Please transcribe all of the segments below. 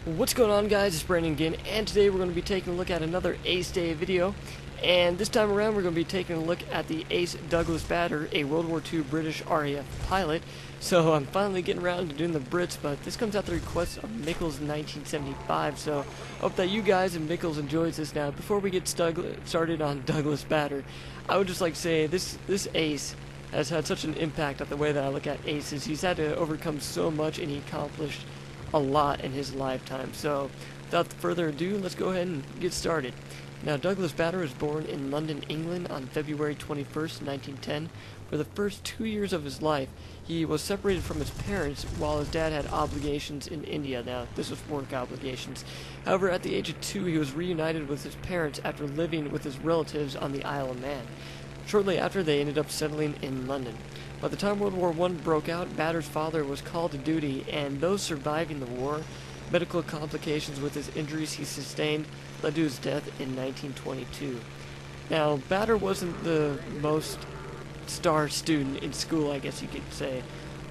What's going on, guys? It's Brandon again, and today we're going to be taking a look at another Ace Day video. And this time around we're going to be taking a look at the Ace Douglas Batter, a World War II British RAF pilot. So I'm finally getting around to doing the Brits, but this comes at the request of Mickles in 1975, so hope that you guys and Mickles enjoys this. Now, before we get started on Douglas Batter, I would just like to say this Ace has had such an impact on the way that I look at aces. He's had to overcome so much, and he accomplished a lot in his lifetime. So without further ado, let's go ahead and get started. Now, Douglas Batter was born in London, England on February 21st, 1910. For the first 2 years of his life, he was separated from his parents while his dad had obligations in India. Now, this was work obligations. However, at the age of 2, he was reunited with his parents after living with his relatives on the Isle of Man. Shortly after, they ended up settling in London. By the time World War I broke out, Batter's father was called to duty, and those surviving the war, medical complications with his injuries he sustained led to his death in 1922. Now, Batter wasn't the most star student in school, I guess you could say.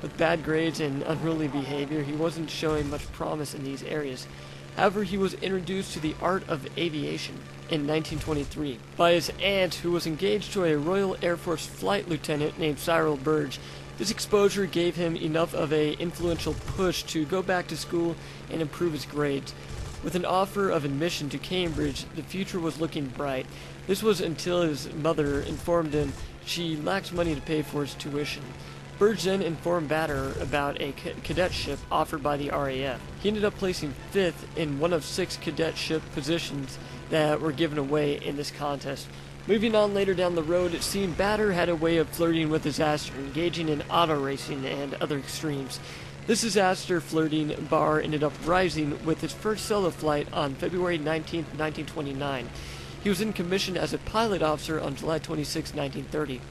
With bad grades and unruly behavior, he wasn't showing much promise in these areas. However, he was introduced to the art of aviation in 1923 by his aunt, who was engaged to a Royal Air Force flight lieutenant named Cyril Burge. This exposure gave him enough of an influential push to go back to school and improve his grades. With an offer of admission to Cambridge, the future was looking bright. This was until his mother informed him she lacked money to pay for his tuition. Burge then informed Batter about a cadetship offered by the RAF. He ended up placing 5th in one of 6 cadetship positions that were given away in this contest. Moving on later down the road, it seemed Batter had a way of flirting with disaster, engaging in auto racing and other extremes. This disaster flirting bar ended up rising with his first solo flight on February 19, 1929. He was in commission as a pilot officer on July 26, 1930.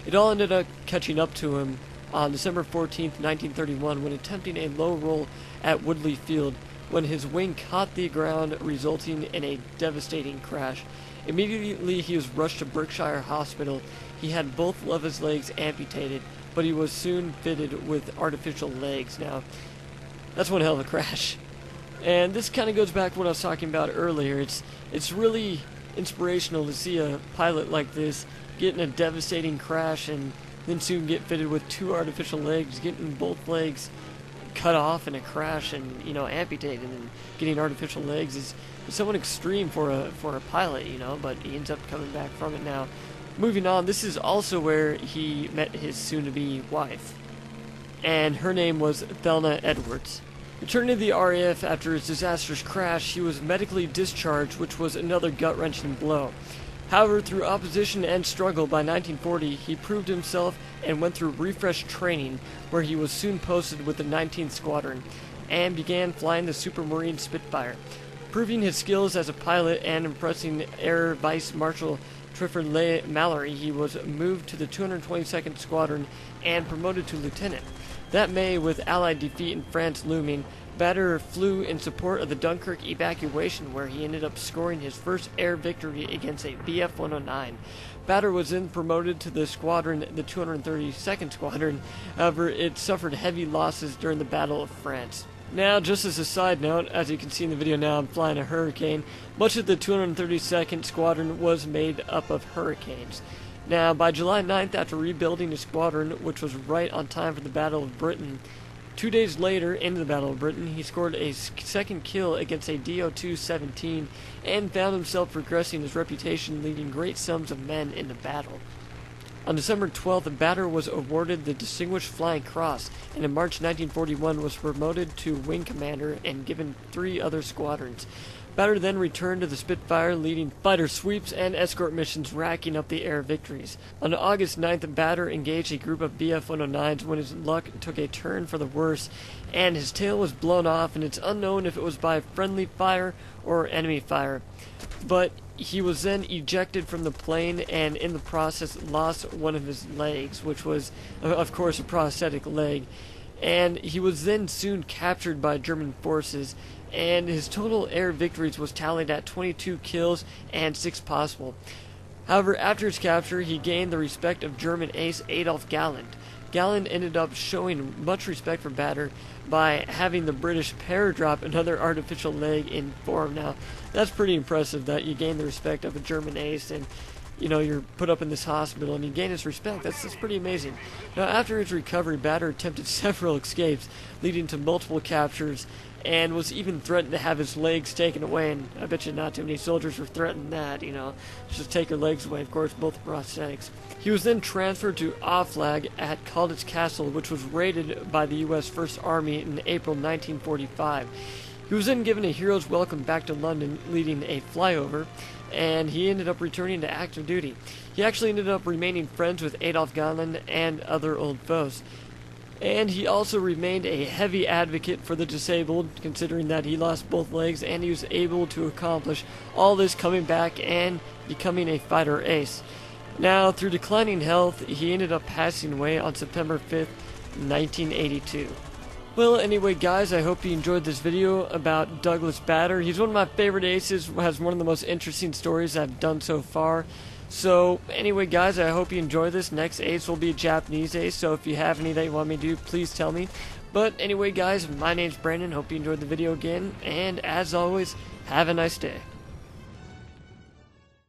It all ended up catching up to him on December 14, 1931, when attempting a low roll at Woodley Field, when his wing caught the ground, resulting in a devastating crash. Immediately, he was rushed to Berkshire Hospital. He had both of his legs amputated, but he was soon fitted with artificial legs. Now, that's one hell of a crash. And this kind of goes back to what I was talking about earlier. It's really inspirational to see a pilot like this get in a devastating crash and then soon get fitted with 2 artificial legs, getting both legs cut off in a crash and, amputated, and getting artificial legs is somewhat extreme for a pilot, but he ends up coming back from it. Now, moving on, this is also where he met his soon-to-be wife, and her name was Thelma Edwards. Returning to the RAF after his disastrous crash, he was medically discharged, which was another gut-wrenching blow. However, through opposition and struggle, by 1940, he proved himself and went through refresh training, where he was soon posted with the 19th Squadron, and began flying the Supermarine Spitfire. Proving his skills as a pilot and impressing Air Vice Marshal Clifford Mallory, he was moved to the 222nd Squadron and promoted to lieutenant. That May, with Allied defeat in France looming, Batter flew in support of the Dunkirk evacuation, where he ended up scoring his first air victory against a Bf-109. Batter was then promoted to the squadron, the 232nd Squadron. However, it suffered heavy losses during the Battle of France. Now, just as a side note, as you can see in the video now, I'm flying a Hurricane. Much of the 232nd Squadron was made up of Hurricanes. Now, by July 9th, after rebuilding his squadron, which was right on time for the Battle of Britain, 2 days later, into the Battle of Britain, he scored a second kill against a DO-217 and found himself progressing his reputation, leading great sums of men in the battle. On December 12th, Batter was awarded the Distinguished Flying Cross, and in March 1941 was promoted to Wing Commander and given 3 other squadrons. Batter then returned to the Spitfire, leading fighter sweeps and escort missions, racking up the air victories. On August 9th, Batter engaged a group of Bf-109s when his luck took a turn for the worse, and his tail was blown off, and it's unknown if it was by friendly fire or enemy fire. But he was then ejected from the plane, and in the process lost one of his legs, which was, of course, a prosthetic leg. And he was then soon captured by German forces, and his total air victories was tallied at 22 kills and 6 possible. However, after his capture, he gained the respect of German ace Adolf Galland. Gallen ended up showing much respect for Batter by having the British paradrop another artificial leg in form. Now, that's pretty impressive that you gain the respect of a German ace, and you know, you're put up in this hospital and you gain his respect. That's pretty amazing. Now, after his recovery, Batter attempted several escapes, leading to multiple captures, and was even threatened to have his legs taken away. And I bet you not too many soldiers were threatening that, you know, just take your legs away. Of course, both prosthetics. He was then transferred to Oflag at College Castle, which was raided by the U.S. First Army in April 1945. He was then given a hero's welcome back to London, leading a flyover, and he ended up returning to active duty. He actually ended up remaining friends with Adolf Gallen and other old foes. And he also remained a heavy advocate for the disabled, considering that he lost both legs, and he was able to accomplish all this coming back and becoming a fighter ace. Now, through declining health, he ended up passing away on September 5th, 1982. Well, anyway, guys, I hope you enjoyed this video about Douglas Bader. He's one of my favorite aces, has one of the most interesting stories I've done so far. So, anyway, guys, I hope you enjoy this. Next ace will be a Japanese ace, so if you have any that you want me to do, please tell me. But anyway, guys, my name's Brandon. Hope you enjoyed the video again, and as always, have a nice day.